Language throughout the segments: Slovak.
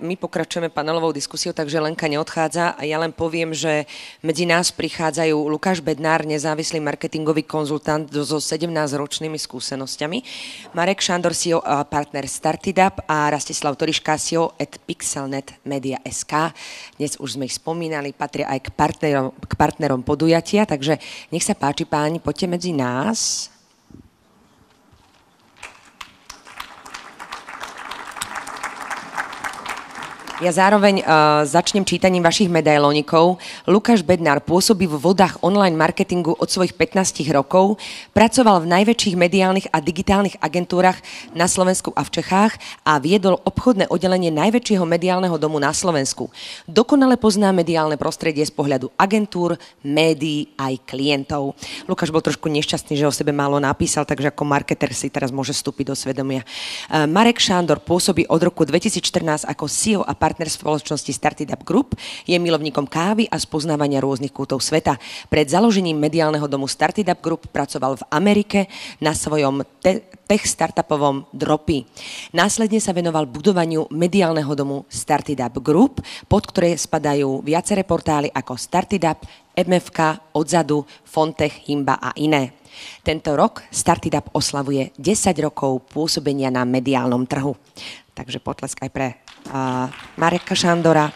my pokračujeme panelovou diskusiou, takže Lenka neodchádza a ja len poviem, že medzi nás prichádzajú Lukáš Bednár, nezávislý marketingový konzultant so 17-ročnými skúsenosťami, Marek Šandor, CEO a partner Startitup a Rastislav Toriška, CEO at Pixelnet Media SK. Dnes už sme ich spomínali, patria aj k partnerom podujatia, takže nech sa páči páni, poďte medzi nás. Ja zároveň začnem čítaním vašich medailónikov. Lukáš Bednár pôsobí v vodách online marketingu od svojich 15 rokov, pracoval v najväčších mediálnych a digitálnych agentúrach na Slovensku a v Čechách a viedol obchodné oddelenie najväčšieho mediálneho domu na Slovensku. Dokonale pozná mediálne prostredie z pohľadu agentúr, médií aj klientov. Lukáš bol trošku nešťastný, že o sebe málo napísal, takže ako marketer si teraz môže vstúpiť do svedomia. Marek Šandor pôsobí od roku 2014 ako CEO a partner spoločnosti Startitup Group, je milovníkom kávy a spoznávania rôznych kútov sveta. Pred založením mediálneho domu Startitup Group pracoval v Amerike na svojom tech startupovom Dropy. Následne sa venoval budovaniu mediálneho domu Startitup Group, pod ktoré spadajú viaceré portály ako Startitup, MFK, Odzadu, Fontech, Himba a iné. Tento rok Startitup oslavuje 10 rokov pôsobenia na mediálnom trhu. Takže potlesk aj pre Mareka Šandora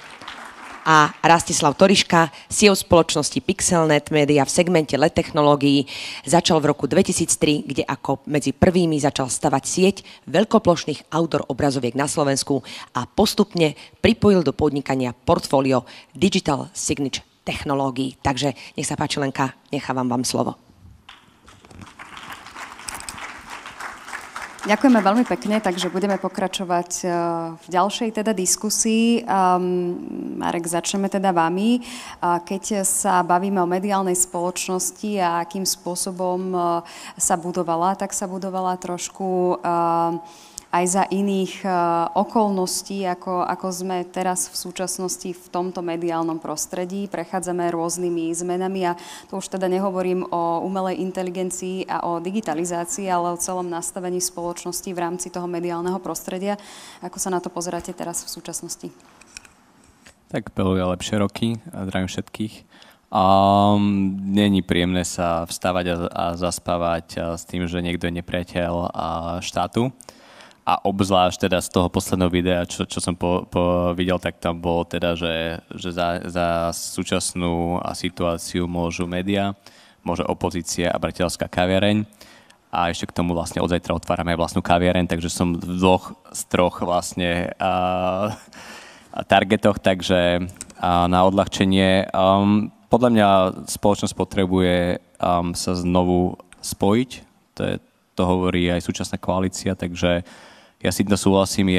a Rastislav Toriška, CEO spoločnosti Pixelnet Media v segmente LED technológií. Začal v roku 2003, kde ako medzi prvými začal stavať sieť veľkoplošných outdoor obrazoviek na Slovensku a postupne pripojil do podnikania portfólio Digital Signage technológií. Takže nech sa páči, Lenka, nechávam vám slovo. Ďakujeme veľmi pekne, takže budeme pokračovať v ďalšej teda diskusii. Marek, začneme teda vami. Keď sa bavíme o mediálnej spoločnosti a akým spôsobom sa budovala, tak sa budovala trošku aj za iných okolností, ako sme teraz v súčasnosti v tomto mediálnom prostredí. Prechádzame rôznymi zmenami a to už teda nehovorím o umelej inteligencii a o digitalizácii, ale o celom nastavení spoločnosti v rámci toho mediálneho prostredia. Ako sa na to pozeráte teraz v súčasnosti? Tak boli lepšie roky a zdravím všetkých. Není príjemné sa vstávať a zaspávať s tým, že niekto je nepriateľ štátu. A obzvlášť teda z toho posledného videa, čo som videl, tak tam bolo teda, že za súčasnú situáciu môžu médiá, môže opozícia a bratislavská kaviareň. A ešte k tomu vlastne od zajtra otvárame aj vlastnú kaviareň, takže som v dvoch z troch vlastne targetoch, takže na odľahčenie. Podľa mňa spoločnosť potrebuje sa znovu spojiť, to hovorí aj súčasná koalícia, takže ja si to súhlasím,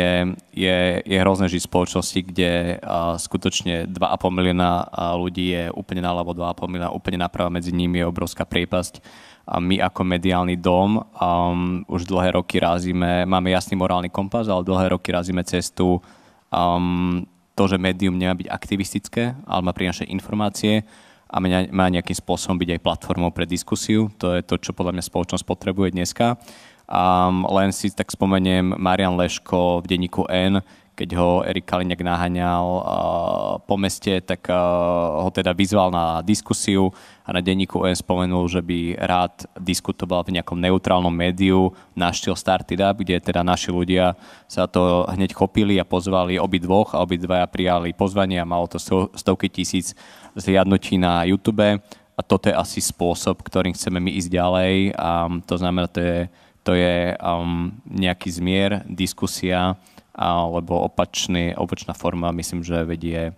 je hrozné žiť v spoločnosti, kde skutočne 2,5 milióna ľudí je úplne naľavo, 2,5 milióna úplne napravo, medzi nimi je obrovská priepasť. A my ako mediálny dom už dlhé roky razíme, máme jasný morálny kompas, ale dlhé roky razíme cestu to, že médium nemá byť aktivistické, ale má prinášať informácie a má nejakým spôsobom byť aj platformou pre diskusiu. To je to, čo podľa mňa spoločnosť potrebuje dneska. Len si tak spomeniem Marian Leško v denníku N, keď ho Erik Kaliňák naháňal po meste, tak ho teda vyzval na diskusiu a na denníku N spomenul, že by rád diskutoval v nejakom neutrálnom médiu na štýl Startitup, kde teda naši ľudia sa to hneď chopili a pozvali obidvoch a obidvaja prijali pozvanie a malo to stovky tisíc zhliadnutí na YouTube. A toto je asi spôsob, ktorým chceme my ísť ďalej. To znamená, to je nejaký zmier, diskusia, lebo opačná forma, myslím, že vedie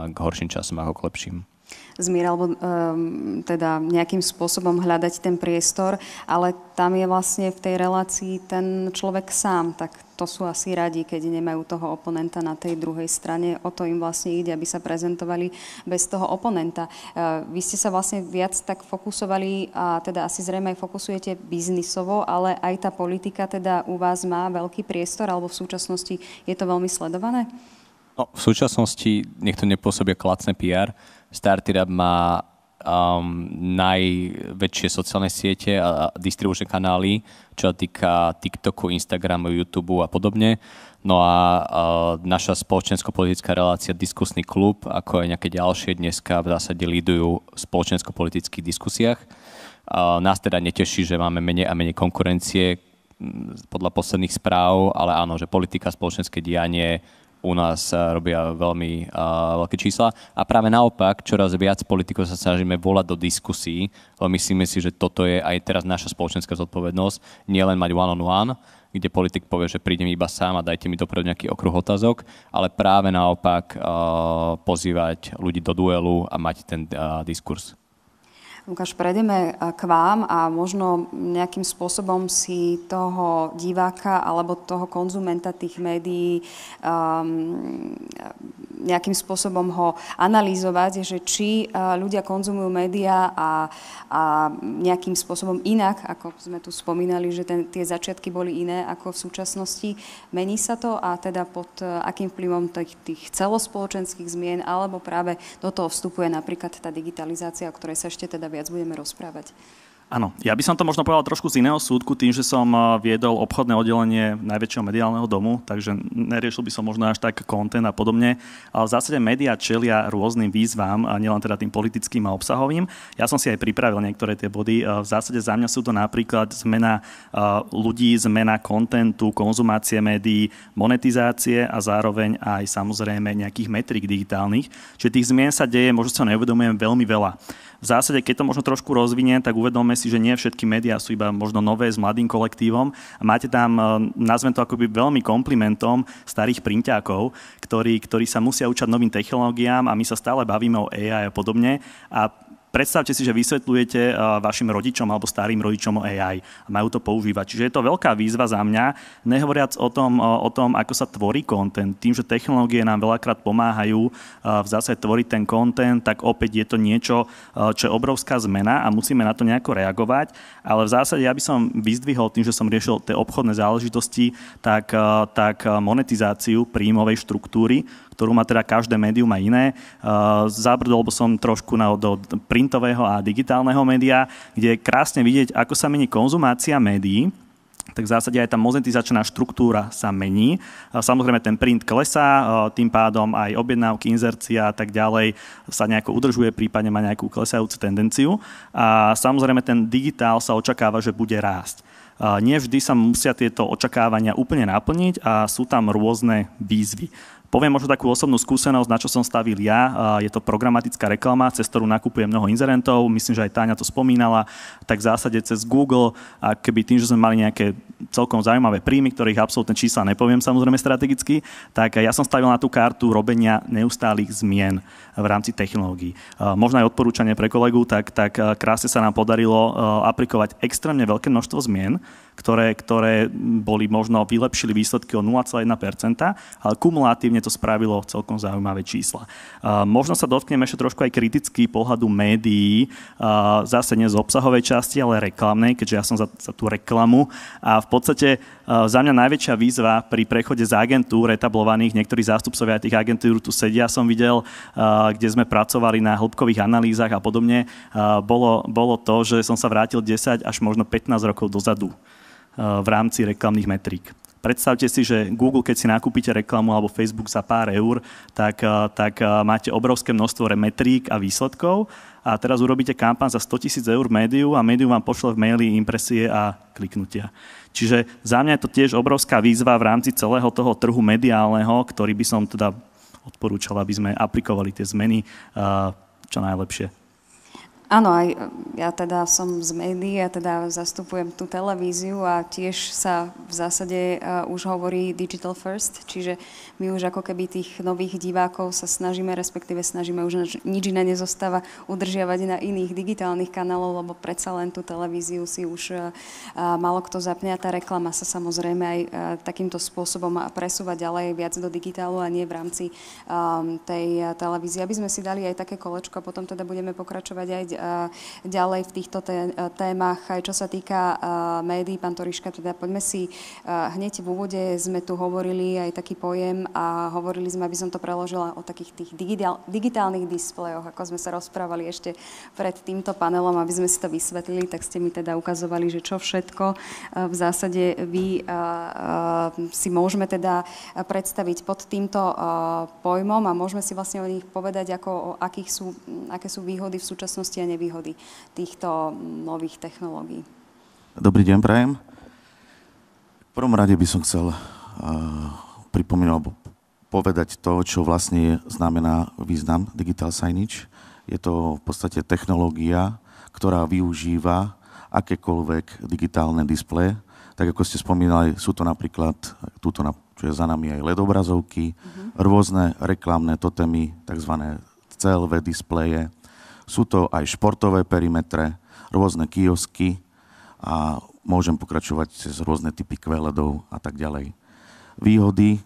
k horším časom ako k lepším. Zmier, alebo teda nejakým spôsobom hľadať ten priestor, ale tam je vlastne v tej relácii ten človek sám, tak to sú asi radi, keď nemajú toho oponenta na tej druhej strane. O to im vlastne ide, aby sa prezentovali bez toho oponenta. Vy ste sa vlastne viac tak fokusovali a teda asi zrejme aj fokusujete biznisovo, ale aj tá politika teda u vás má veľký priestor, alebo v súčasnosti je to veľmi sledované? No, v súčasnosti nech to nepôsobí ako lacné PR. Startitup má najväčšie sociálne siete a distribučné kanály, čo sa týka TikToku, Instagramu, YouTube a podobne. No a naša spoločensko-politická relácia Diskusný klub, ako aj nejaké ďalšie, dneska v zásade lídujú v spoločensko-politických diskusiách. Nás teda neteší, že máme menej a menej konkurencie podľa posledných správ, ale áno, že politika, spoločenské dianie u nás robia veľmi veľké čísla. A práve naopak, čoraz viac politikov sa snažíme volať do diskusí, lebo myslíme si, že toto je aj teraz naša spoločenská zodpovednosť, nielen mať one-on-one, kde politik povie, že prídem iba sám a dajte mi dopredu nejaký okruh otázok, ale práve naopak pozývať ľudí do duelu a mať ten diskurs. Lukáš, prejdeme k vám a možno nejakým spôsobom si toho diváka alebo toho konzumenta tých médií nejakým spôsobom ho analyzovať, že či ľudia konzumujú médiá a nejakým spôsobom inak, ako sme tu spomínali, že tie začiatky boli iné ako v súčasnosti. Mení sa to a teda pod akým vplyvom tých celospoločenských zmien alebo práve do toho vstupuje napríklad tá digitalizácia, o ktorej sa ešte teda viac budeme rozprávať. Áno, ja by som to možno povedal trošku z iného súdku, tým, že som viedol obchodné oddelenie najväčšieho mediálneho domu, takže neriešil by som možno až tak content a podobne, ale v zásade médiá čelia rôznym výzvam, a nielen teda tým politickým a obsahovým. Ja som si aj pripravil niektoré tie body. V zásade za mňa sú to napríklad zmena ľudí, zmena kontentu, konzumácie médií, monetizácie a zároveň aj samozrejme nejakých metrík digitálnych. Čiže tých zmien sa deje, možno sa neuvedomujem, veľmi veľa. V zásade, keď to možno trošku rozviniem, tak uvedomme si, že nie všetky médiá sú iba možno nové s mladým kolektívom. Máte tam, nazvem to akoby veľmi komplimentom starých prinťákov, ktorí sa musia učať novým technológiám a my sa stále bavíme o AI a podobne. A predstavte si, že vysvetľujete vašim rodičom alebo starým rodičom o AI a majú to používať. Čiže je to veľká výzva za mňa, nehovoriac o tom, ako sa tvorí content. Tým, že technológie nám veľakrát pomáhajú v zásade tvoriť ten content, tak opäť je to niečo, čo je obrovská zmena a musíme na to nejako reagovať. Ale v zásade ja by som vyzdvihol tým, že som riešil tie obchodné záležitosti, tak monetizáciu príjmovej štruktúry, ktorú má teda každé médium a iné. Zabrdol by som trošku do printového a digitálneho média, kde je krásne vidieť, ako sa mení konzumácia médií, tak v zásade aj tá monetizačná štruktúra sa mení. Samozrejme ten print klesá, tým pádom aj objednávky, inzercia a tak ďalej sa nejako udržuje, prípadne má nejakú klesajúcu tendenciu. A samozrejme ten digitál sa očakáva, že bude rásť. Nie vždy sa musia tieto očakávania úplne naplniť a sú tam rôzne výzvy. Poviem možno takú osobnú skúsenosť, na čo som stavil ja. Je to programatická reklama, cez ktorú nakupuje mnoho inzerentov. Myslím, že aj Táňa to spomínala. Tak v zásade cez Google, a keby tým, že sme mali nejaké celkom zaujímavé príjmy, ktorých absolútne čísla nepoviem samozrejme strategicky, tak ja som stavil na tú kartu robenia neustálých zmien v rámci technológií. Možno aj odporúčanie pre kolegu, tak krásne sa nám podarilo aplikovať extrémne veľké množstvo zmien, ktoré boli možno vylepšili výsledky o 0,1%, ale kumulatívne to spravilo celkom zaujímavé čísla. Možno sa dotkneme ešte trošku aj kritický pohľadu médií, zase nie z obsahovej časti, ale reklamnej, keďže ja som za tú reklamu. A v podstate za mňa najväčšia výzva pri prechode z agentúr etablovaných, niektorí zástupcovia tých agentúr tu sedia, som videl, kde sme pracovali na hĺbkových analýzach a podobne, bolo to, že som sa vrátil 10 až možno 15 rokov dozadu v rámci reklamných metrík. Predstavte si, že Google, keď si nakúpite reklamu alebo Facebook za pár eur, tak máte obrovské množstvo metrík a výsledkov a teraz urobíte kampaň za 100 000 eur v médiu a médium vám pošle v maili impresie a kliknutia. Čiže za mňa je to tiež obrovská výzva v rámci celého toho trhu mediálneho, ktorý by som teda odporúčal, aby sme aplikovali tie zmeny čo najlepšie. Áno, aj ja teda som z médií a teda zastupujem tú televíziu a tiež sa v zásade už hovorí digital first, čiže my už ako keby tých nových divákov sa snažíme, respektíve snažíme už nič iné nezostáva udržiavať na iných digitálnych kanáloch, lebo predsa len tú televíziu si už málo kto zapne a tá reklama sa samozrejme aj takýmto spôsobom presúva ďalej viac do digitálu a nie v rámci tej televízie. Aby sme si dali aj také kolečko a potom teda budeme pokračovať aj ďalej v týchto témach, aj čo sa týka médií. Pán Toriška, teda poďme si hneď v úvode sme tu hovorili aj taký pojem a hovorili sme, aby som to preložila, o takých tých digitálnych displejoch, ako sme sa rozprávali ešte pred týmto panelom, aby sme si to vysvetlili, tak ste mi teda ukazovali, že čo všetko v zásade vy si môžeme teda predstaviť pod týmto pojmom a môžeme si vlastne o nich povedať, aké sú výhody v súčasnosti a nevýhody týchto nových technológií. Dobrý deň, prajem. V prvom rade by som chcel pripomenúť alebo povedať to, čo vlastne znamená význam digital signage. Je to v podstate technológia, ktorá využíva akékoľvek digitálne displeje. Tak ako ste spomínali, sú to napríklad, čo je za nami, aj LED obrazovky, rôzne reklamné totémy, tzv. CLV displeje. Sú to aj športové perimetre, rôzne kiosky a môžem pokračovať cez rôzne typy QLEDov a tak ďalej. Výhody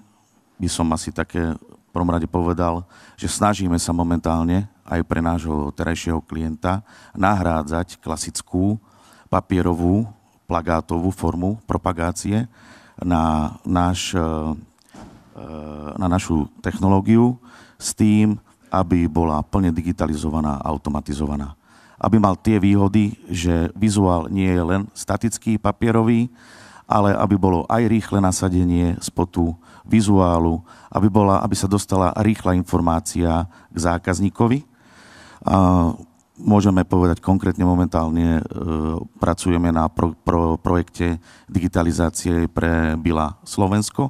by som asi také v prvom rade povedal, že snažíme sa momentálne aj pre nášho terajšieho klienta nahrádzať klasickú papierovú plagátovú formu propagácie na našu technológiu s tým, aby bola plne digitalizovaná a automatizovaná. Aby mal tie výhody, že vizuál nie je len statický, papierový, ale aby bolo aj rýchle nasadenie spotu, vizuálu, aby sa dostala rýchla informácia k zákazníkovi. Môžeme povedať konkrétne momentálne, pracujeme na projekte digitalizácie pre Bila Slovensko,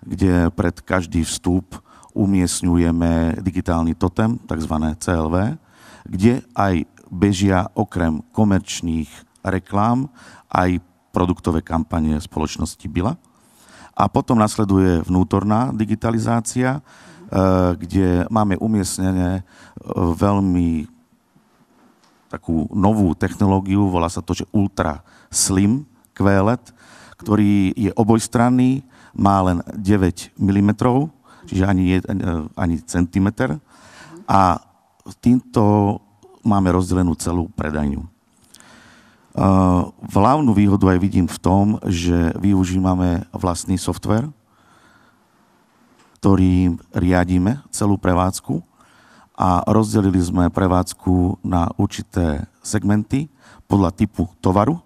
kde pred každý vstup umiestňujeme digitálny totem, tzv. CLV, kde aj bežia okrem komerčných reklám aj produktové kampanie spoločnosti Bila. A potom nasleduje vnútorná digitalizácia, kde máme umiestnené veľmi takú novú technológiu, volá sa to, že Ultra Slim QLED, ktorý je obojstranný, má len 9 mm, čiže ani centimeter. A týmto máme rozdelenú celú predajňu. Hlavnú výhodu aj vidím v tom, že využívame vlastný software, ktorým riadíme celú prevádzku a rozdelili sme prevádzku na určité segmenty podľa typu tovaru.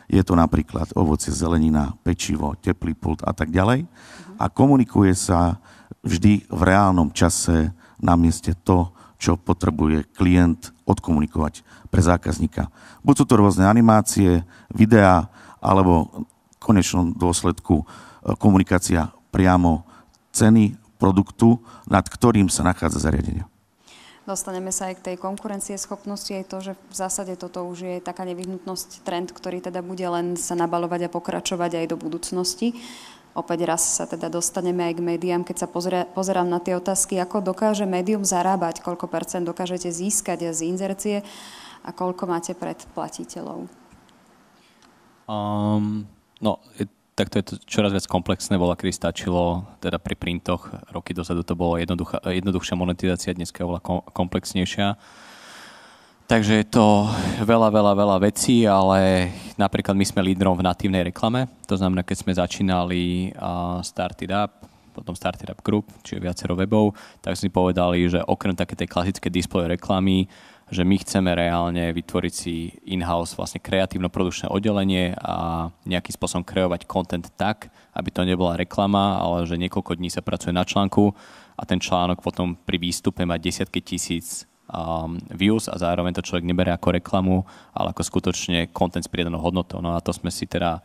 Je to napríklad ovocie, zelenina, pečivo, teplý pult a tak ďalej. A komunikuje sa vždy v reálnom čase na mieste to, čo potrebuje klient odkomunikovať pre zákazníka. Buď sú to rôzne animácie, videá, alebo v konečnom dôsledku komunikácia priamo ceny produktu, nad ktorým sa nachádza zariadenie. Dostaneme sa aj k tej konkurencieschopnosti, aj to, že v zásade toto už je taká nevyhnutnosť, trend, ktorý teda bude len sa nabaľovať a pokračovať aj do budúcnosti. Opäť raz sa teda dostaneme aj k médiám, keď sa pozerám na tie otázky, ako dokáže médium zarábať, koľko percent dokážete získať z inzercie a koľko máte predplatiteľov? Tak to je to čoraz viac komplexné, kedy stačilo, teda pri printoch roky dozadu to bolo jednoduchšia monetizácia, dneska je oveľa komplexnejšia. Takže je to veľa vecí, ale napríklad my sme lídrom v natívnej reklame, to znamená, keď sme začínali Started Up, potom Started Up Group, čiže viacero webov, tak sme povedali, že okrem také tej klasické display reklamy, že my chceme reálne vytvoriť si in-house vlastne kreatívno-produkčné oddelenie a nejakým spôsobom kreovať content tak, aby to nebola reklama, ale že niekoľko dní sa pracuje na článku a ten článok potom pri výstupe má desiatky tisíc views a zároveň to človek nebere ako reklamu, ale ako skutočne content s pridanou hodnotou. No a to sme si teda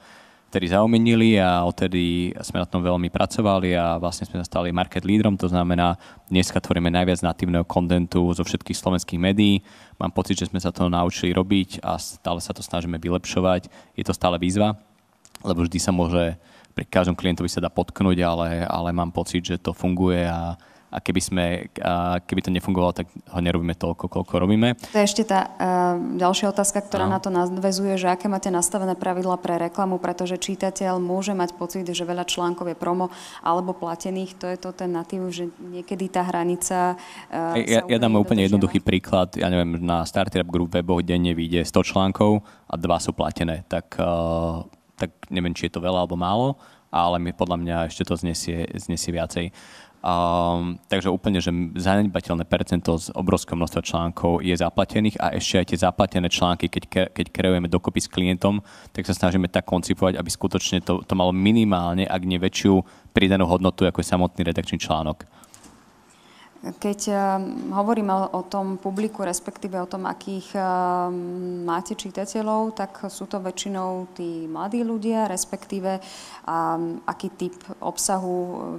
zaumienili a odtedy sme na tom veľmi pracovali a vlastne sme sa stali market lídrom, to znamená, dneska tvoríme najviac natívneho kontentu zo všetkých slovenských médií. Mám pocit, že sme sa to naučili robiť a stále sa to snažíme vylepšovať. Je to stále výzva, lebo vždy sa môže, pri každom klientovi sa dá potknúť, ale mám pocit, že to funguje a a keby to nefungovalo, tak ho nerobíme toľko, koľko robíme. To je ešte tá ďalšia otázka, ktorá na to nadväzuje, že aké máte nastavené pravidlá pre reklamu, pretože čitateľ môže mať pocit, že veľa článkov je promo alebo platených, to je to ten natív, že niekedy tá hranica Ja dám úplne jednoduchý príklad, ja neviem, na Startup Group weboch denne vyjde 100 článkov a 2 sú platené, tak neviem, či je to veľa alebo málo, ale podľa mňa ešte to znesie viacej. Takže úplne, že zanedbateľné percento z obrovského množstva článkov je zaplatených a ešte aj tie zaplatené články, keď kreujeme dokopy s klientom, tak sa snažíme tak koncipovať, aby skutočne to malo minimálne, ak nie väčšiu pridanú hodnotu, ako je samotný redakčný článok. Keď hovoríme o tom publiku, respektíve o tom, akých máte čitateľov, tak sú to väčšinou tí mladí ľudia, respektíve aký typ obsahu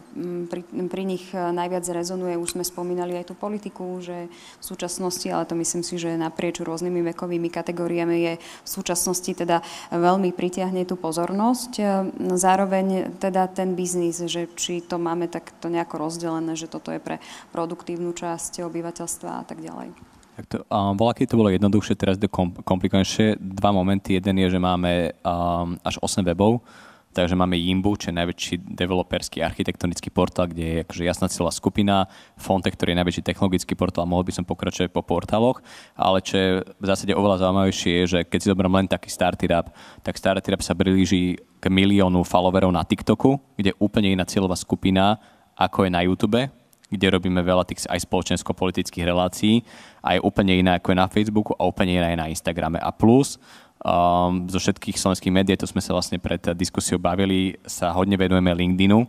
pri nich najviac rezonuje. Už sme spomínali aj tú politiku, že v súčasnosti, ale to myslím si, že naprieč rôznymi vekovými kategóriami je v súčasnosti teda veľmi pritiahne tú pozornosť. Zároveň teda ten biznis, že či to máme takto nejako rozdelené, že toto je pre produktívnu časť obyvateľstva a tak ďalej. Keď to bolo jednoduchšie, teraz je komplikovanejšie. 2 momenty. Jeden je, že máme až 8 webov, takže máme Yimbu, čo je najväčší developerský architektonický portál, kde je akože jasná cieľová skupina, Fonte, ktorý je najväčší technologický portál, mohol by som pokračovať po portáloch, ale čo je v zásade oveľa zaujímavejšie je, že keď si zoberiem len taký Startup, tak Startup sa blíži k 1 miliónu followerov na TikToku, kde je úplne iná cieľová skupina, ako je na YouTube, kde robíme veľa tých aj spoločensko-politických relácií a je úplne iná ako je na Facebooku a úplne iná je na Instagrame. A plus, zo všetkých slovenských médií, to sme sa vlastne pred diskusiou bavili, sa hodne venujeme LinkedInu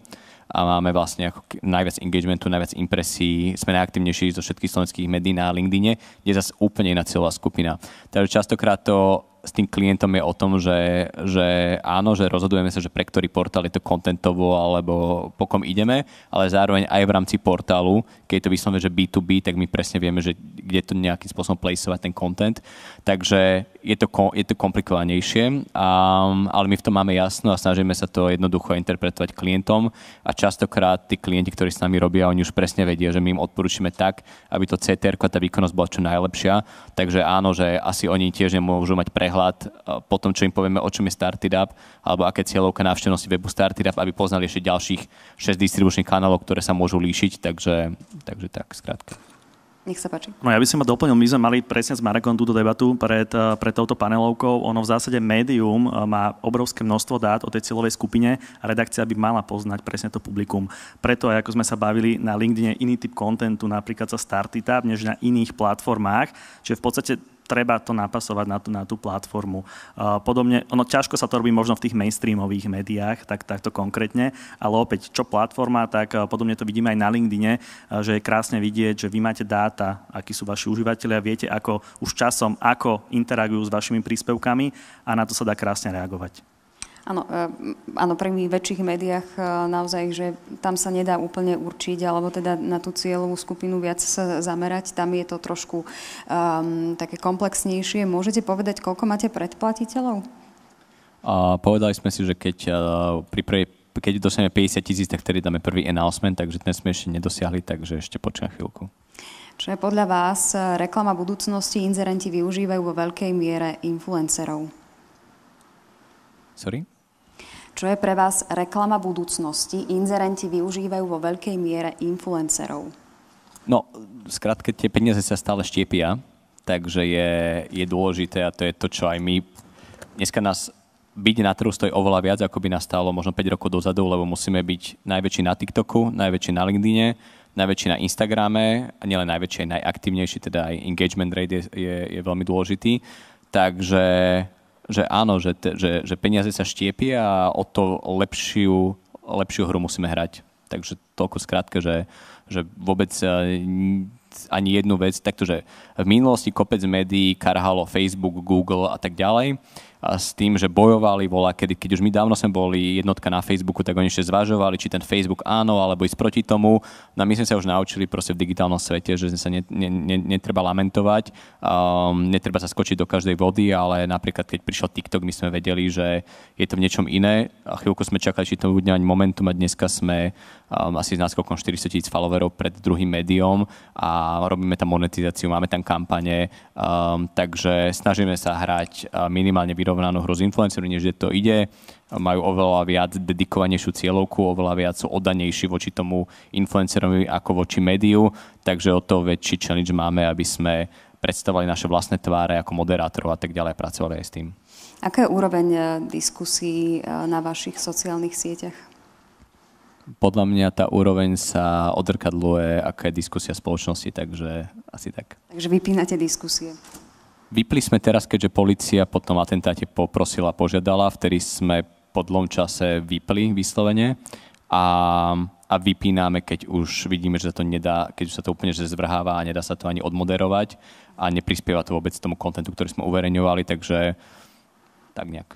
a máme vlastne ako najviac engagementu, najviac impresí, sme najaktívnejší zo všetkých slovenských médií na LinkedIne, kde je zase úplne iná cieľová skupina. Takže častokrát to s tým klientom je o tom, že áno, že rozhodujeme sa, že pre ktorý portál je to contentovo alebo po kom ideme, ale zároveň aj v rámci portálu, keď je to vyslovene, že B2B, tak my presne vieme, že kde to nejakým spôsobom placeovať ten content. Takže je to komplikovanejšie, ale my v tom máme jasno a snažíme sa to jednoducho interpretovať klientom a častokrát tí klienti, ktorí s nami robia, oni už presne vedia, že my im odporúčime tak, aby to CTR, tá výkonnosť bola čo najlepšia. Takže áno, že asi oni tiež nemôžu mať prehľad po tom, čo im povieme, o čom je Startup, alebo aké cieľovka návštevnosti webu Startup, aby poznali ešte ďalších 6 distribučných kanálov, ktoré sa môžu líšiť, takže tak, skrátka. Nech sa páči. No ja by som ma doplnil, my sme mali presne s Marekom túto debatu pred touto panelovkou. Ono v zásade médium má obrovské množstvo dát o tej cieľovej skupine a redakcia by mala poznať presne to publikum. Preto aj ako sme sa bavili na LinkedIn iný typ kontentu, napríklad sa Startup, než na iných platformách, čiže v podstate treba to napasovať na tú platformu. Podobne, ťažko sa to robí možno v tých mainstreamových médiách, takto konkrétne, ale opäť, čo platforma, tak podobne to vidíme aj na LinkedIne, že je krásne vidieť, že vy máte dáta, akí sú vaši užívateľia, viete, ako už časom, ako interagujú s vašimi príspevkami a na to sa dá krásne reagovať. Áno, pri väčších médiách naozaj, že tam sa nedá úplne určiť, alebo teda na tú cieľovú skupinu viac sa zamerať. Tam je to trošku také komplexnejšie. Môžete povedať, koľko máte predplatiteľov? Povedali sme si, že keď dosiahneme 50,000, tak vtedy dáme prvý announcement, takže ten sme ešte nedosiahli, takže ešte počkám chvíľku. Čo je podľa vás reklama budúcnosti? Inzerenti využívajú vo veľkej miere influencerov. Sorry? Čo je pre vás reklama budúcnosti? Inzerenti využívajú vo veľkej miere influencerov. No, skrátka, tie peniaze sa stále štiepia, takže je dôležité a to je to, čo aj my. Dneska nás byť na trhu stojí oveľa viac, ako by nás stálo možno 5 rokov dozadu, lebo musíme byť najväčší na TikToku, najväčší na LinkedIne, najväčší na Instagrame, a nielen najväčší, aj najaktívnejší, teda aj engagement rate je veľmi dôležitý. Takže že áno, že peniaze sa štiepia a o to lepšiu hru musíme hrať. Takže toľko skrátke, že vôbec ani jednu vec, takto, že v minulosti kopec médií karhalo Facebook, Google a tak ďalej s tým, že bojovali keď už my dávno sme boli jednotka na Facebooku, tak oni ešte zvažovali, či ten Facebook áno, alebo ísť proti tomu. No my sme sa už naučili proste v digitálnom svete, že sa netreba lamentovať, netreba sa skočiť do každej vody, ale napríklad keď prišiel TikTok, my sme vedeli, že je to v niečom iné. A chvíľku sme čakali, či to bude mať momentum a dneska sme asi s náskokom 400 000 followerov pred druhým médiom a robíme tam monetizáciu, máme tam kampane, takže snažíme sa hrať minimálne vyrovnanú hru s influencermi, než to ide. Majú oveľa viac dedikovanejšiu cieľovku, oveľa viac sú oddanejší voči tomu influencerovi ako voči médiu, takže o to väčší challenge máme, aby sme predstavovali naše vlastné tváre ako moderátorov a tak ďalej, pracovali aj s tým. Aká je úroveň diskusí na vašich sociálnych sieťach? Podľa mňa tá úroveň sa odrkadluje, aká je diskusia spoločnosti, takže asi tak. Takže vypínate diskusie. Vypli sme teraz, keďže polícia po tom atentáte poprosila, požiadala, vtedy sme po dlhom čase vypli vyslovene a vypíname, keď už vidíme, že sa to nedá, keď už sa to úplne že zvrháva a nedá sa to ani odmoderovať a neprispieva to vôbec tomu kontentu, ktorý sme uverejňovali, takže tak nejak.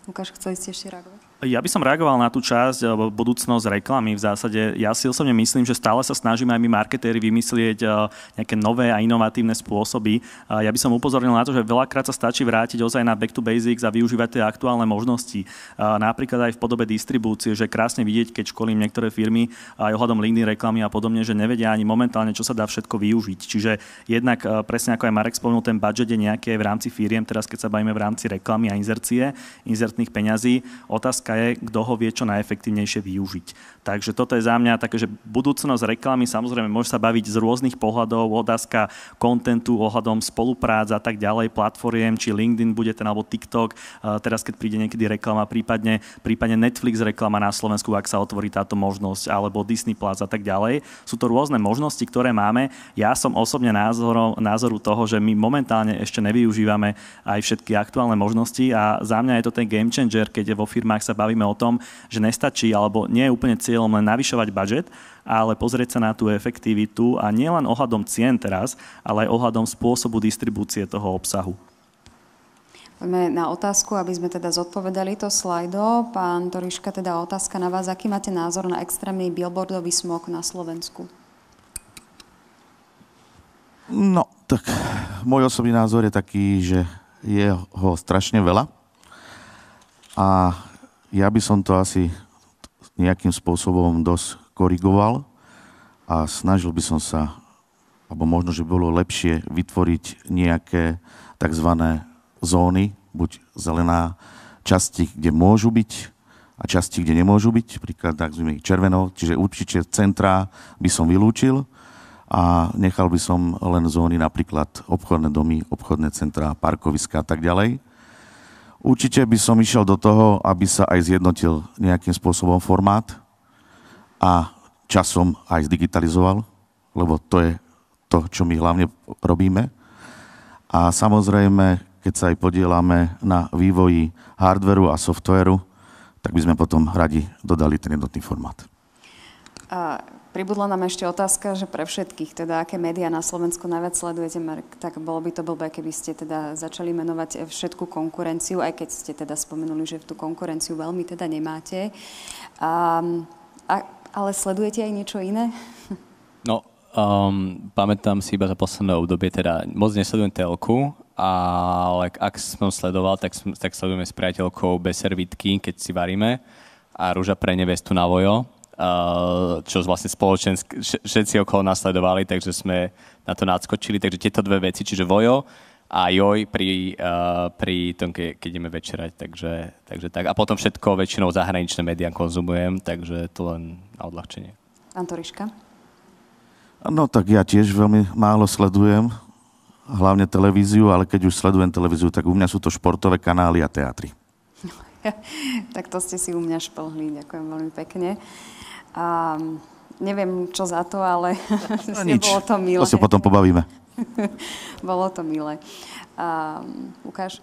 Lukáš, chceli ste ešte reagovať? Ja by som reagoval na tú časť budúcnosť reklamy. V zásade ja si osobne myslím, že stále sa snažíme aj my marketéri vymyslieť nejaké nové a inovatívne spôsoby. Ja by som upozornil na to, že veľakrát sa stačí vrátiť ozaj na back to basics a využívať tie aktuálne možnosti. Napríklad aj v podobe distribúcie, že krásne vidieť, keď školím niektoré firmy aj ohľadom LinkedIn reklamy a podobne, že nevedia ani momentálne, čo sa dá všetko využiť. Čiže jednak presne ako aj Marek spomenul, ten budget je nejaké v rámci firiem, teraz keď sa bavíme v rámci reklamy a inzertných peňazí. Otázka je, kto ho vie čo najefektívnejšie využiť. Takže toto je za mňa také, že budúcnosť reklamy, samozrejme môže sa baviť z rôznych pohľadov, otázka kontentu, ohľadom spoluprác a tak ďalej, platformiem, či LinkedIn bude ten, alebo TikTok, teraz keď príde niekedy reklama, prípadne Netflix reklama na Slovensku, ak sa otvorí táto možnosť, alebo Disney Plus a tak ďalej. Sú to rôzne možnosti, ktoré máme. Ja som osobne názoru toho, že my momentálne ešte nevyužívame aj všetky aktuálne možnosti a za mňa je to ten game changer, keď vo firmách sa bavíme o tom, že nestačí, alebo nie je úplne cieľom len navyšovať budget, ale pozrieť sa na tú efektivitu a nielen ohľadom cien teraz, ale aj ohľadom spôsobu distribúcie toho obsahu. Poďme na otázku, aby sme teda zodpovedali to slajdo. Pán Toriška, teda otázka na vás. Aký máte názor na extrémny billboardový smog na Slovensku? No, tak môj osobný názor je taký, že je ho strašne veľa a ja by som to asi nejakým spôsobom dosť korigoval a snažil by som sa, alebo možno, že bolo lepšie vytvoriť nejaké tzv. Zóny, buď zelená, časti, kde môžu byť a časti, kde nemôžu byť, príklad takzvané červenou, čiže určite centrá by som vylúčil a nechal by som len zóny, napríklad obchodné domy, obchodné centrá, parkoviská a tak ďalej. Určite by som išiel do toho, aby sa aj zjednotil nejakým spôsobom formát a časom aj zdigitalizoval, lebo to je to, čo my hlavne robíme. A samozrejme, keď sa aj podielame na vývoji hardveru a softvéru, tak by sme potom radi dodali ten jednotný formát. Pribudla nám ešte otázka, že pre všetkých, teda aké médiá na Slovensku najviac sledujete, Marek, tak bolo by to blbé, keby ste teda začali menovať všetku konkurenciu, aj keď ste teda spomenuli, že tú konkurenciu veľmi teda nemáte. Ale sledujete aj niečo iné? No, pamätám si iba za posledné obdobie, teda moc nesledujem telku, ale ak som sledoval, tak sledujeme s priateľkou bez servítky, keď si varíme a Rúža pre nevestu na Vojo, čo vlastne spoločensky všetci okolo nasledovali, takže sme na to nadskočili. Takže tieto dve veci, čiže Vojo a Joj pri tom, keď ideme večerať. Takže tak. A potom všetko väčšinou zahraničné médiá konzumujem, takže to len na odľahčenie. Pán Toriška? No tak ja tiež veľmi málo sledujem, hlavne televíziu, ale keď už sledujem televíziu, tak u mňa sú to športové kanály a teatry. Tak to ste si u mňa šplhli, ďakujem veľmi pekne. Neviem, čo za to, ale bolo to milé. To si potom pobavíme. Bolo to milé. Lukáš?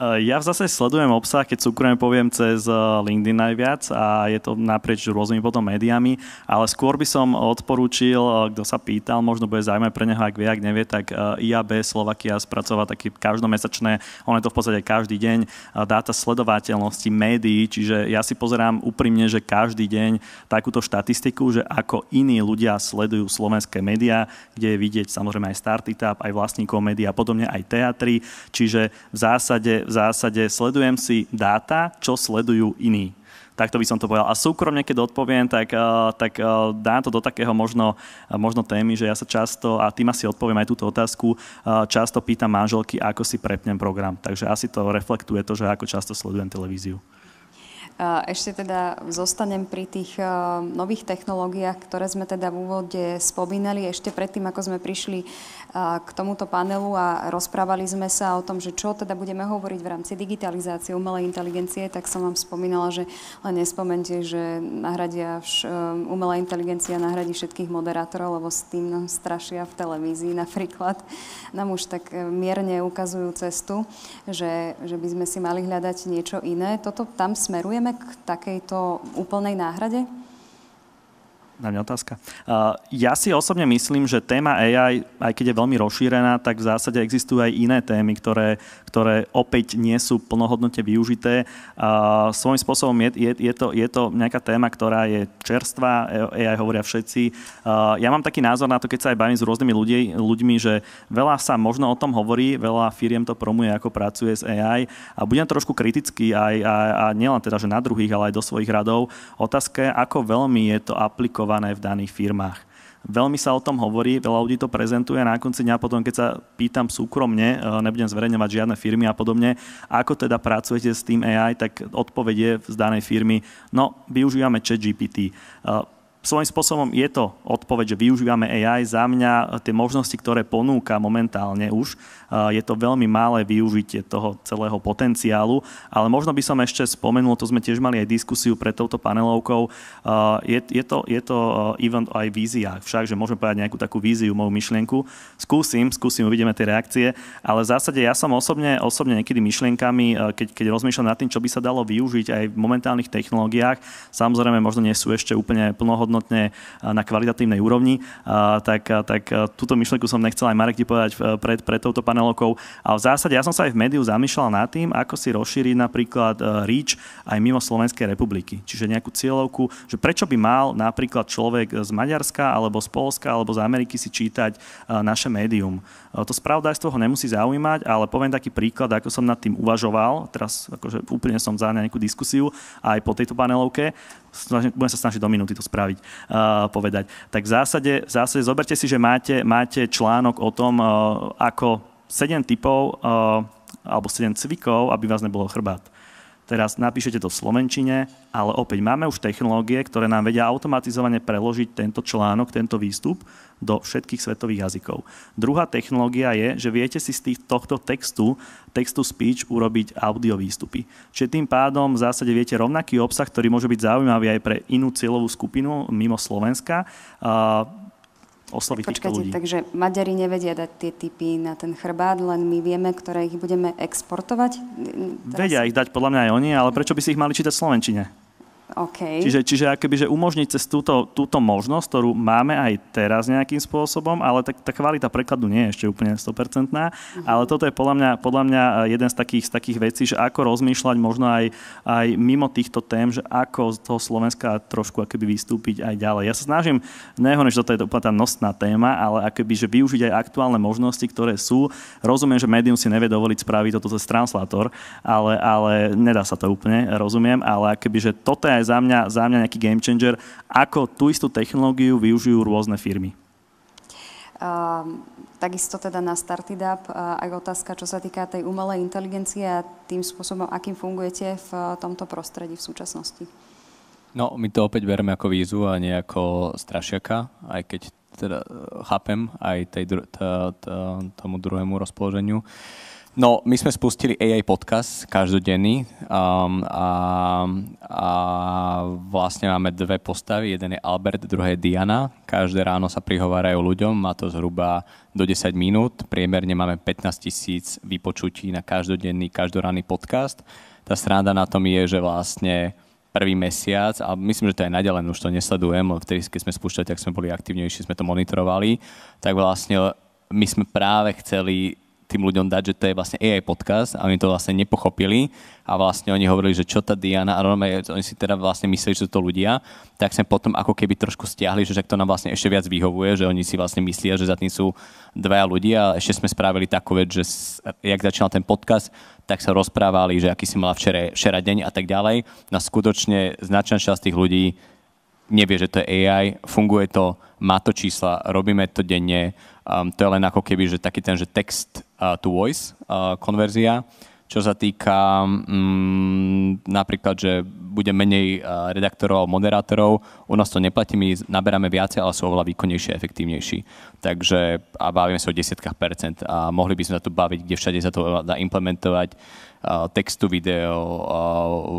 Ja v zase sledujem obsah, keď súkromne poviem, cez LinkedIn najviac a je to naprieč rôznymi potom médiami, ale skôr by som odporúčil, kto sa pýtal, možno bude zaujímavé pre neho, ak vie, ak nevie, tak IAB Slovakia spracová také každomesačné, ono je to v podstate každý deň, dáta sledovateľnosti médií, čiže ja si pozerám úprimne, že každý deň takúto štatistiku, že ako iní ľudia sledujú slovenské médiá, kde je vidieť samozrejme aj Startup, aj vlastníkov médií a podobne aj teatry, čiže v zásade sledujem si dáta, čo sledujú iní. Takto by som to povedal. A súkromne, keď odpoviem, tak dám to do takého možno témy, že ja sa často, a tým asi odpoviem aj túto otázku, často pýtam manželky, ako si prepnem program. Takže asi to reflektuje to, že ako často sledujem televíziu. Ešte teda zostanem pri tých nových technológiách, ktoré sme teda v úvode spomínali. Ešte predtým, ako sme prišli k tomuto panelu a rozprávali sme sa o tom, že čo teda budeme hovoriť v rámci digitalizácie umelej inteligencie, tak som vám spomínala, že len nespomente, že umelá inteligencia nahradí všetkých moderátorov, lebo s tým nám strašia v televízii napríklad. Nám už tak mierne ukazujú cestu, že by sme si mali hľadať niečo iné. Toto tam smerujeme k takejto úplnej náhrade? Na mňa otázka. Ja si osobne myslím, že téma AI, aj keď je veľmi rozšírená, tak v zásade existujú aj iné témy, ktoré opäť nie sú plnohodnotne využité. Svojím spôsobom je to nejaká téma, ktorá je čerstvá, AI hovoria všetci. Ja mám taký názor na to, keď sa aj bavím s rôznymi ľuďmi, že veľa sa možno o tom hovorí, veľa firiem to promuje, ako pracuje s AI a budem trošku kritický aj nielen teda, že na druhých, ale aj do svojich radov. Otázka je, ako veľmi je to aplikované v daných firmách. Veľmi sa o tom hovorí, veľa ľudí to prezentuje a na konci dňa potom, keď sa pýtam súkromne, nebudem zverejňovať žiadne firmy a podobne, ako teda pracujete s tým AI, tak odpoveď je z danej firmy, no využívame ChatGPT. Svojím spôsobom je to odpoveď, že využívame AI. Za mňa tie možnosti, ktoré ponúka momentálne už, je to veľmi malé využitie toho celého potenciálu, ale možno by som ešte spomenul, to sme tiež mali aj diskusiu pred touto panelovkou, je to event aj vízia, však, že môžeme povedať nejakú takú víziu, moju myšlienku. Skúsim, uvidíme tie reakcie, ale v zásade ja som osobne niekedy myšlienkami, keď rozmýšľam nad tým, čo by sa dalo využiť aj v momentálnych technológiách, samozrejme možno nie sú ešte úplne plnohodnotné na kvalitatívnej úrovni, tak túto myšlienku som nechcel aj Marek ti povedať pred touto panelovkou. A v zásade ja som sa aj v médiu zamýšľal nad tým, ako si rozšíriť napríklad reach aj mimo Slovenskej republiky. Čiže nejakú cieľovku, že prečo by mal napríklad človek z Maďarska alebo z Poľska alebo z Ameriky si čítať naše médium. To spravodajstvo ho nemusí zaujímať, ale poviem taký príklad, ako som nad tým uvažoval. Teraz akože úplne som za nejakú diskusiu aj po tejto panelovke. Budem sa snažiť do minúty to spraviť, povedať. Tak v zásade zoberte si, že máte článok o tom, ako 7 typov alebo 7 cvikov, aby vás nebolo chrbát. Teraz napíšete to v slovenčine, ale opäť máme už technológie, ktoré nám vedia automatizovane preložiť tento článok, tento výstup do všetkých svetových jazykov. Druhá technológia je, že viete si z tohto textu speech urobiť audio výstupy. Čiže tým pádom v zásade viete rovnaký obsah, ktorý môže byť zaujímavý aj pre inú cieľovú skupinu mimo Slovenska, osloviť týchto ľudí. Takže Maďari nevedia dať tie tipy na ten chrbát, len my vieme, ktoré ich budeme exportovať? Vedia ich dať podľa mňa aj oni, ale prečo by si ich mali čítať v slovenčine? Okay. Čiže akoby, že umožniť cez túto možnosť, ktorú máme aj teraz nejakým spôsobom, ale tá kvalita prekladu nie je ešte úplne 100%, ale toto je podľa mňa jeden z takých vecí, že ako rozmýšľať možno aj mimo týchto tém, že ako z toho Slovenska trošku akoby vystúpiť aj ďalej. Ja sa snažím, nehovorím, že toto je úplne tá nosná téma, ale akoby, že využiť aj aktuálne možnosti, ktoré sú. Rozumiem, že médium si nevie dovoliť spraviť toto cez translátor, ale nedá sa to úplne, rozumiem, ale akoby, že toto je za mňa nejaký game changer, ako tú istú technológiu využijú rôzne firmy. Takisto teda na Startup aj otázka, čo sa týka tej umelej inteligencie a tým spôsobom, akým fungujete v tomto prostredí v súčasnosti. No, my to opäť bereme ako výzvu a nie ako strašiaka, aj keď teda chápem aj tomu druhému rozpoloženiu. No, my sme spustili AI podcast každodenný a vlastne máme dve postavy. Jeden je Albert, druhé je Diana. Každé ráno sa prihovárajú ľuďom, má to zhruba do 10 minút. Priemerne máme 15 000 vypočutí na každoranný podcast. Tá sranda na tom je, že vlastne prvý mesiac, a myslím, že to aj naďalej, už to nesledujem, vtedy, keď sme spúšťali, tak sme boli aktívnejší, sme to monitorovali, tak vlastne my sme práve chceli tým ľuďom dať, že to je vlastne AI podcast a oni to vlastne nepochopili a vlastne oni hovorili, že čo tá Diana a oni si teda vlastne mysleli, že sú to ľudia, tak sme potom ako keby trošku stiahli, že to nám vlastne ešte viac vyhovuje, že oni si vlastne myslia, že za tým sú dvaja ľudia a ešte sme spravili takú vec, že jak začínal ten podcast, tak sa rozprávali, že aký si mala včera deň a tak ďalej. No skutočne značná časť tých ľudí nevie, že to je AI, funguje to, má to čísla, robíme to denne. To je len ako keby, že taký ten, že text to voice konverzia. Čo sa týka napríklad, že bude menej redaktorov a moderátorov, u nás to neplatí, my naberáme viacej, ale sú oveľa výkonnejší a efektívnejší. Takže a bavíme sa o 10% a mohli by sme sa tu baviť, kde všade sa to dá implementovať, text to video,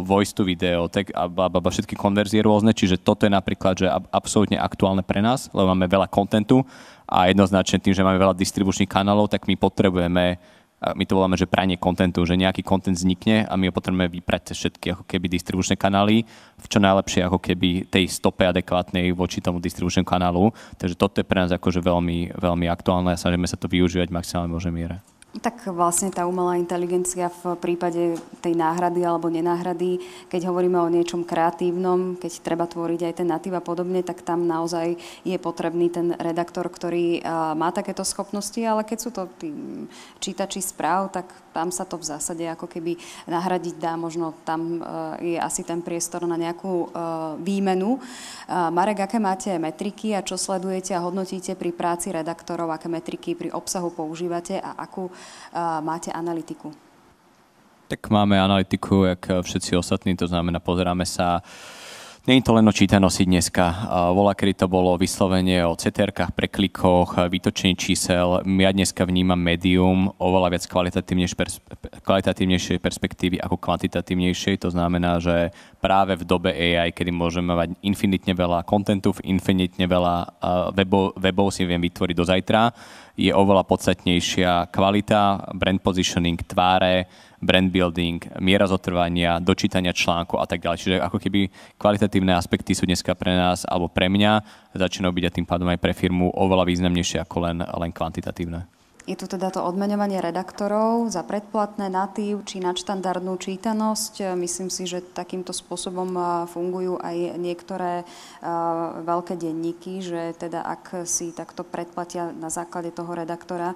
voice to video, a všetky konverzie rôzne, čiže toto je napríklad, že absolútne aktuálne pre nás, lebo máme veľa kontentu a jednoznačne tým, že máme veľa distribučných kanálov, tak my potrebujeme, my to voláme, že pranie kontentu, že nejaký kontent vznikne a my ho potrebujeme vyprať cez všetky ako keby distribučné kanály, v čo najlepšie ako keby tej stope adekvátnej voči tomu distribučnému kanálu. Takže toto je pre nás akože veľmi, veľmi aktuálne a snažíme sa to využívať v maximálnej možnej miere. Tak vlastne tá umelá inteligencia v prípade tej náhrady alebo nenáhrady, keď hovoríme o niečom kreatívnom, keď treba tvoriť aj ten natív a podobne, tak tam naozaj je potrebný ten redaktor, ktorý má takéto schopnosti, ale keď sú to tí čítači správ, tak tam sa to v zásade ako keby nahradiť dá. Možno tam je asi ten priestor na nejakú výmenu. Marek, aké máte metriky a čo sledujete a hodnotíte pri práci redaktorov, aké metriky pri obsahu používate a akú máte analytiku? Tak máme analytiku, jak všetci ostatní, to znamená, pozeráme sa. Nie je to len o čítanosti dneska. Voľakedy to bolo vyslovene o CTR-kách, preklikoch, vytočení čísel. Ja dneska vnímam médium oveľa viac kvalitatívnejšej perspektívy ako kvantitatívnejšej. To znamená, že práve v dobe AI, kedy môžeme mať infinitne veľa kontentu, infinitne veľa webov si viem vytvoriť do zajtra, je oveľa podstatnejšia kvalita, brand positioning, tváre, brand building, miera zotrvania, dočítania článku a tak ďalej. Čiže ako keby kvalitatívne aspekty sú dneska pre nás alebo pre mňa začínajú byť a tým pádom aj pre firmu oveľa významnejšie ako len kvantitatívne. Je tu teda to odmeňovanie redaktorov za predplatné, natív či nadštandardnú čítanosť. Myslím si, že takýmto spôsobom fungujú aj niektoré veľké denníky, že teda ak si takto predplatia na základe toho redaktora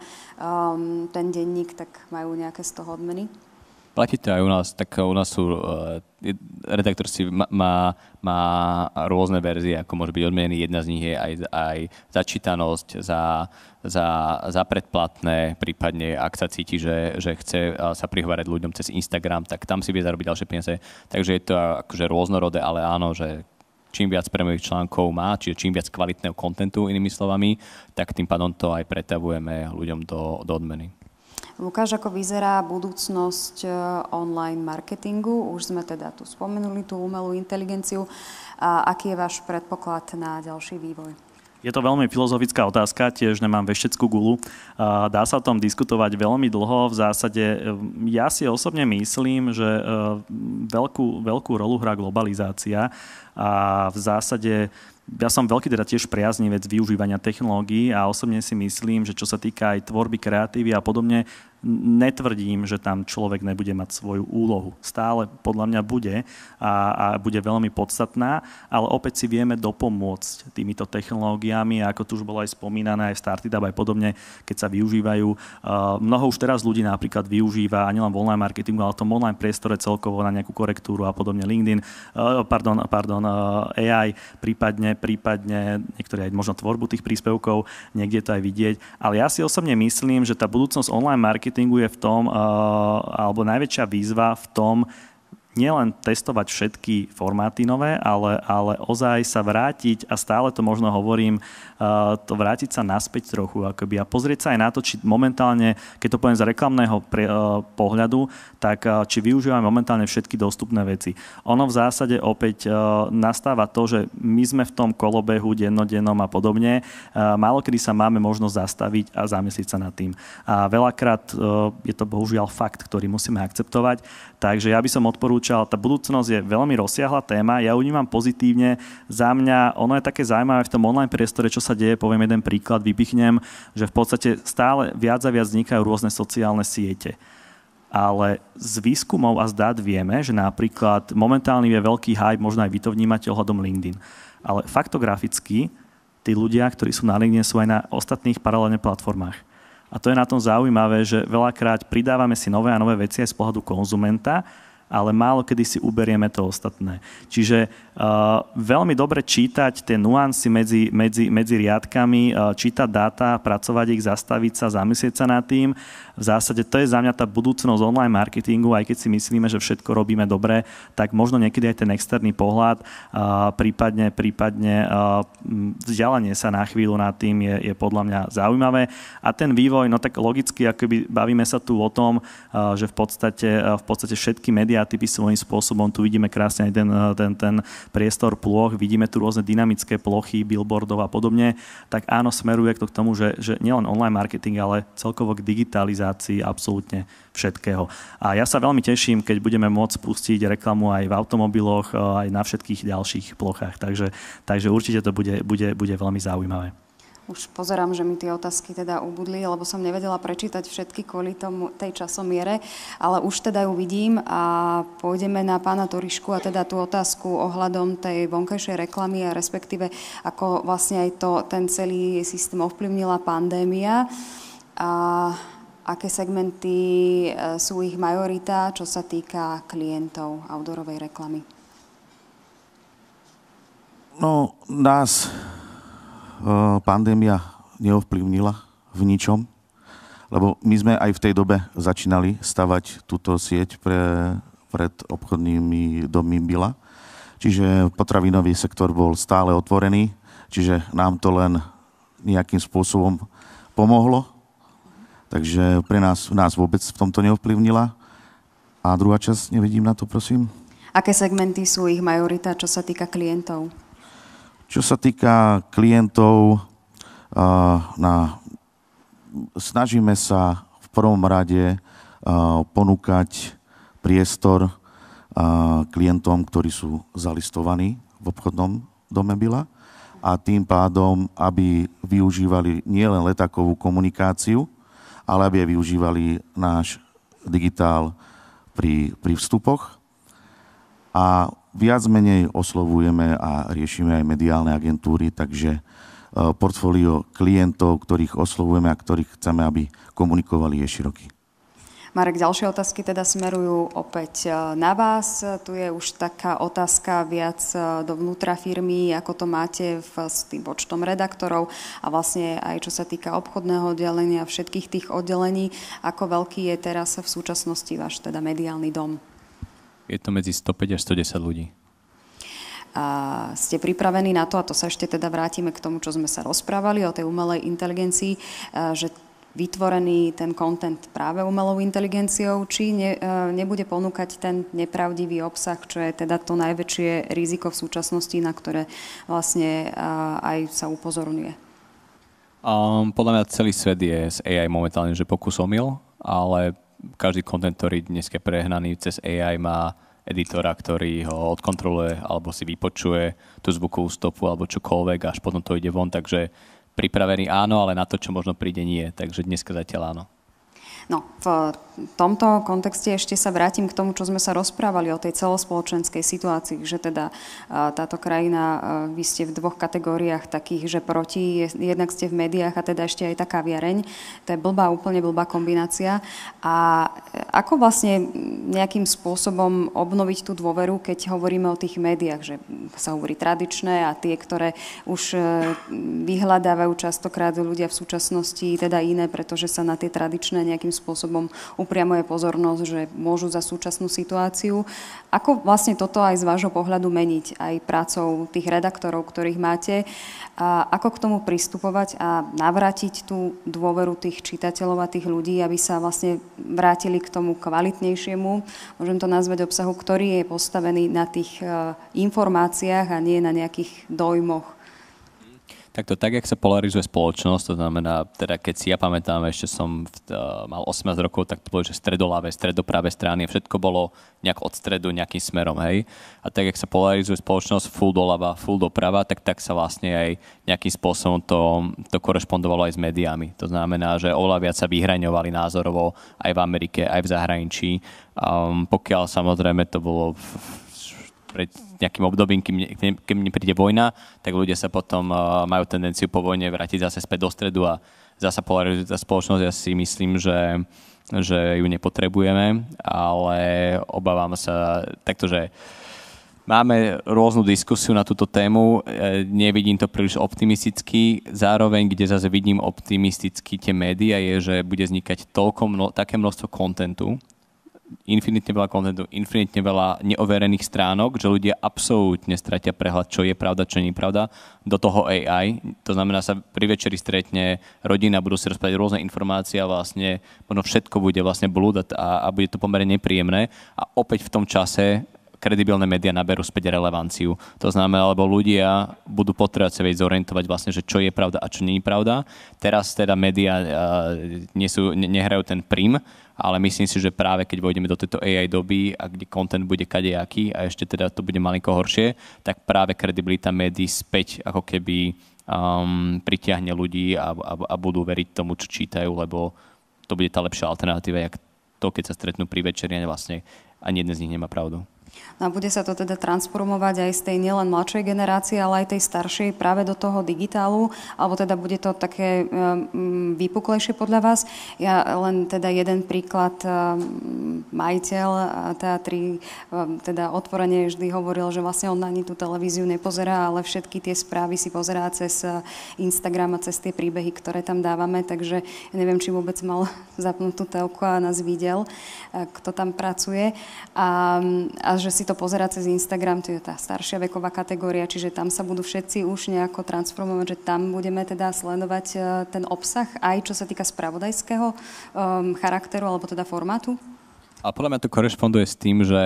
ten denník, tak majú nejaké z toho odmeny? Platí to aj u nás, tak u nás sú, redaktor si má rôzne verzie, ako môže byť odmenený. Jedna z nich je aj za čítanosť, za predplatné, prípadne ak sa cíti, že chce sa prihovárať ľuďom cez Instagram, tak tam si vie zarobiť ďalšie peniaze. Takže je to akože rôznorodé, ale áno, že čím viac prémiových článkov má, čiže čím viac kvalitného kontentu, inými slovami, tak tým pádom to aj pretavujeme ľuďom do odmeny. Lukáš, ako vyzerá budúcnosť online marketingu? Už sme teda tu spomenuli tú umelú inteligenciu. A aký je váš predpoklad na ďalší vývoj? Je to veľmi filozofická otázka, tiež nemám vešteckú gulu. Dá sa o tom diskutovať veľmi dlho. V zásade ja si osobne myslím, že veľkú rolu hrá globalizácia a v zásade ja som veľký teda tiež priaznivec využívania technológií a osobne si myslím, že čo sa týka aj tvorby kreatívy a podobne, netvrdím, že tam človek nebude mať svoju úlohu. Stále podľa mňa bude a bude veľmi podstatná, ale opäť si vieme dopomôcť týmito technológiami, ako tu už bolo aj spomínané, aj Startup aj podobne, keď sa využívajú. Mnoho už teraz ľudí napríklad využíva, a nielen v online marketingu, ale v tom online priestore celkovo na nejakú korektúru a podobne LinkedIn, AI, prípadne niektoré aj možno tvorbu tých príspevkov, niekde to aj vidieť. Ale ja si osobne myslím, že tá budúcnosť online marketingu je v tom, alebo najväčšia výzva v tom, nielen testovať všetky formáty nové, ale ozaj sa vrátiť, a stále to možno hovorím, to vrátiť sa naspäť trochu akoby, a pozrieť sa aj na to, či momentálne, keď to poviem z reklamného pohľadu, tak či využívame momentálne všetky dostupné veci. Ono v zásade opäť nastáva to, že my sme v tom kolobehu dennodennom a podobne. Málo kedy sa máme možnosť zastaviť a zamyslieť sa nad tým. A veľakrát je to bohužiaľ fakt, ktorý musíme akceptovať. Takže ja by som odporúčal, tá budúcnosť je veľmi rozsiahla téma, ja ju vnímam pozitívne. Za mňa ono je také zaujímavé v tom online priestore, čo sa deje, poviem jeden príklad, vypichnem, že v podstate stále viac a viac vznikajú rôzne sociálne siete. Ale z výskumov a z dát vieme, že napríklad momentálny je veľký hype, možno aj vy to vnímate ohľadom LinkedIn. Ale faktograficky tí ľudia, ktorí sú na LinkedIn, sú aj na ostatných paralelných platformách. A to je na tom zaujímavé, že veľakrát pridávame si nové a nové veci aj z pohľadu konzumenta, ale málo kedy si uberieme to ostatné. Čiže veľmi dobre čítať tie nuancy medzi riadkami, čítať dáta, pracovať ich, zastaviť sa, zamyslieť sa nad tým. V zásade to je za mňa tá budúcnosť online marketingu, aj keď si myslíme, že všetko robíme dobre, tak možno niekedy aj ten externý pohľad, prípadne vzdialenie sa na chvíľu nad tým je podľa mňa zaujímavé. A ten vývoj, no tak logicky, akoby bavíme sa tu o tom, že v podstate všetky mediatypy svojím spôsobom, tu vidíme krásne aj ten priestor plôch, vidíme tu rôzne dynamické plochy, billboardov a podobne, tak áno, smeruje to k tomu, že nielen online marketing, ale celkovo k digitalizácii absolútne všetkého. A ja sa veľmi teším, keď budeme môcť pustiť reklamu aj v automobiloch, aj na všetkých ďalších plochách. Takže určite to bude veľmi zaujímavé. Už pozerám, že mi tie otázky teda ubudli, lebo som nevedela prečítať všetky kvôli tej časomiere, ale už teda ju vidím a pôjdeme na pána Torišku a teda tú otázku ohľadom tej vonkajšej reklamy a respektíve ako vlastne aj ten celý systém ovplyvnila pandémia a aké segmenty sú ich majorita, čo sa týka klientov outdoorovej reklamy. No, nás pandémia neovplyvnila v ničom, lebo my sme aj v tej dobe začínali stavať túto sieť pred obchodnými dommi Billa. Čiže potravinový sektor bol stále otvorený, čiže nám to len nejakým spôsobom pomohlo. Takže pre nás vôbec v tomto neovplyvnila. A druhá časť, nevidím na to, prosím. Aké segmenty sú ich majorita, čo sa týka klientov? Čo sa týka klientov, snažíme sa v prvom rade ponúkať priestor klientom, ktorí sú zalistovaní v obchodnom dome Billa a tým pádom, aby využívali nielen letákovú komunikáciu, ale aby využívali náš digitál pri vstupoch. A viac menej oslovujeme a riešime aj mediálne agentúry, takže portfólio klientov, ktorých oslovujeme a ktorých chceme, aby komunikovali, je široký. Marek, ďalšie otázky teda smerujú opäť na vás. Tu je už taká otázka viac dovnútra firmy, ako to máte s tým počtom redaktorov a vlastne aj čo sa týka obchodného oddelenia, všetkých tých oddelení. Ako veľký je teraz v súčasnosti váš teda mediálny dom? Je to medzi 105 až 110 ľudí. A ste pripravení na to, a to sa ešte teda vrátime k tomu, čo sme sa rozprávali o tej umelej inteligencii, že vytvorený ten content práve umelou inteligenciou, či nebude ponúkať ten nepravdivý obsah, čo je teda to najväčšie riziko v súčasnosti, na ktoré vlastne aj sa upozorňuje? Podľa mňa celý svet je z AI momentálne, že pokus omyl, ale každý content, ktorý dnes je prehnaný cez AI, má editora, ktorý ho odkontroluje alebo si vypočuje tú zvukovú stopu alebo čokoľvek, až potom to ide von, takže pripravený áno, ale na to, čo možno príde, nie. Takže dneska zatiaľ áno. No, v tomto kontexte ešte sa vrátim k tomu, čo sme sa rozprávali o tej celospoločenskej situácii, že teda táto krajina, vy ste v dvoch kategóriách takých, že proti, jednak ste v médiách a teda ešte aj taká kaviareň. To je úplne blbá kombinácia. A ako vlastne nejakým spôsobom obnoviť tú dôveru, keď hovoríme o tých médiách, že sa hovorí tradičné a tie, ktoré už vyhľadávajú častokrát ľudia v súčasnosti teda iné, pretože sa na tie tradičné nejakým spôsobom upriamuje pozornosť, že môžu za súčasnú situáciu. Ako vlastne toto aj z vášho pohľadu meniť, aj prácou tých redaktorov, ktorých máte, a ako k tomu pristupovať a navrátiť tú dôveru tých čitateľov a tých ľudí, aby sa vlastne vrátili k tomu kvalitnejšiemu, môžem to nazvať obsahu, ktorý je postavený na tých informáciách a nie na nejakých dojmoch. Tak, jak sa polarizuje spoločnosť, to znamená, teda keď si ja pamätám, ešte som mal 18 rokov, tak to bolo, že stredoľavé, stredopravé strany, všetko bolo nejak od stredu nejakým smerom, hej. A tak, jak sa polarizuje spoločnosť full doľava, full doprava, tak sa vlastne aj nejakým spôsobom to korešpondovalo aj s médiami. To znamená, že oveľa viac sa vyhraňovali názorovo aj v Amerike, aj v zahraničí. Pokiaľ samozrejme to bolo pred nejakým obdobím, keď nepríde vojna, tak ľudia sa potom majú tendenciu po vojne vrátiť zase späť do stredu a zasa polarizuje tá spoločnosť. Ja si myslím, že ju nepotrebujeme, ale obávam sa takto, že máme rôznu diskusiu na túto tému, nevidím to príliš optimisticky, zároveň, kde zase vidím optimisticky tie médiá, je, že bude vznikať také množstvo kontentu, infinitne veľa kontentu, infinitne veľa neoverených stránok, že ľudia absolútne stratia prehľad, čo je pravda, čo nie je pravda. Do toho AI, to znamená, sa pri večeri stretne rodina, budú si rozprávať rôzne informácie a vlastne možno všetko bude vlastne blúdať a bude to pomerne nepríjemné. A opäť v tom čase kredibilné médiá naberú späť relevanciu. To znamená, lebo ľudia budú potrebovať sa vedieť zorientovať vlastne, že čo je pravda a čo nie je pravda. Teraz teda médiá nehrajú ten prim, ale myslím si, že práve keď vojdeme do tejto AI doby a kde content bude kadejaký a ešte teda to bude malinko horšie, tak práve kredibilita médií späť ako keby pritiahne ľudí a budú veriť tomu, čo čítajú, lebo to bude tá lepšia alternatíva, jak to, keď sa stretnú pri večeri a vlastne ani jeden z nich nemá pravdu. No a bude sa to teda transformovať aj z tej nielen mladšej generácie, ale aj tej staršej práve do toho digitálu, alebo teda bude to také vypuklejšie podľa vás? Ja len teda jeden príklad, majiteľ Teatry teda otvorene vždy hovoril, že vlastne on ani tú televíziu nepozerá, ale všetky tie správy si pozerá cez Instagram a cez tie príbehy, ktoré tam dávame, takže ja neviem, či vôbec mal zapnutú telku a nás videl, kto tam pracuje. A že si to pozerá cez Instagram, to je tá staršia veková kategória, čiže tam sa budú všetci už nejako transformovať, že tam budeme teda sledovať ten obsah, aj čo sa týka spravodajského charakteru, alebo teda formátu? A podľa mňa to korešponduje s tým, že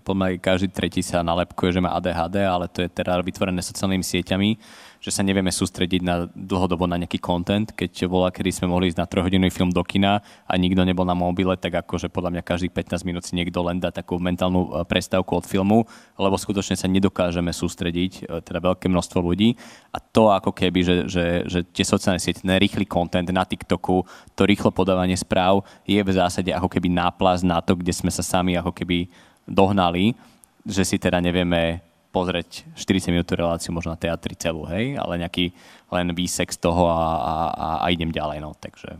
podľa mňa každý tretí sa nalepkuje, že má ADHD, ale to je teda vytvorené sociálnymi sieťami, že sa nevieme sústrediť dlhodobo na nejaký content. Keď kedy sme mohli ísť na 3-hodinový film do kina a nikto nebol na mobile, tak akože podľa mňa každých 15 minút si niekto len dá takú mentálnu prestávku od filmu, lebo skutočne sa nedokážeme sústrediť, teda veľké množstvo ľudí. A to ako keby, že tie sociálne siete, ten rýchly content na TikToku, to rýchlo podávanie správ je v zásade ako keby náplast na to, kde sme sa sami ako keby dohnali, že si teda nevieme pozrieť 40 minútovú reláciu možno na Teatri celú, hej, ale nejaký len výsek z toho a idem ďalej, no, takže.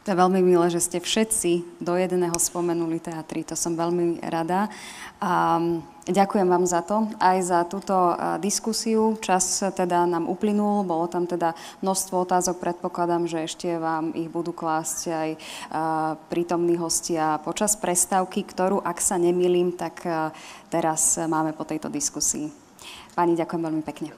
To je veľmi milé, že ste všetci do jedného spomenuli Teatry, to som veľmi rada. A ďakujem vám za to, aj za túto diskusiu. Čas teda nám uplynul, bolo tam teda množstvo otázok, predpokladám, že ešte vám ich budú klásť aj prítomní hostia počas prestávky, ktorú, ak sa nemýlim, tak teraz máme po tejto diskusii. Pani, ďakujem veľmi pekne.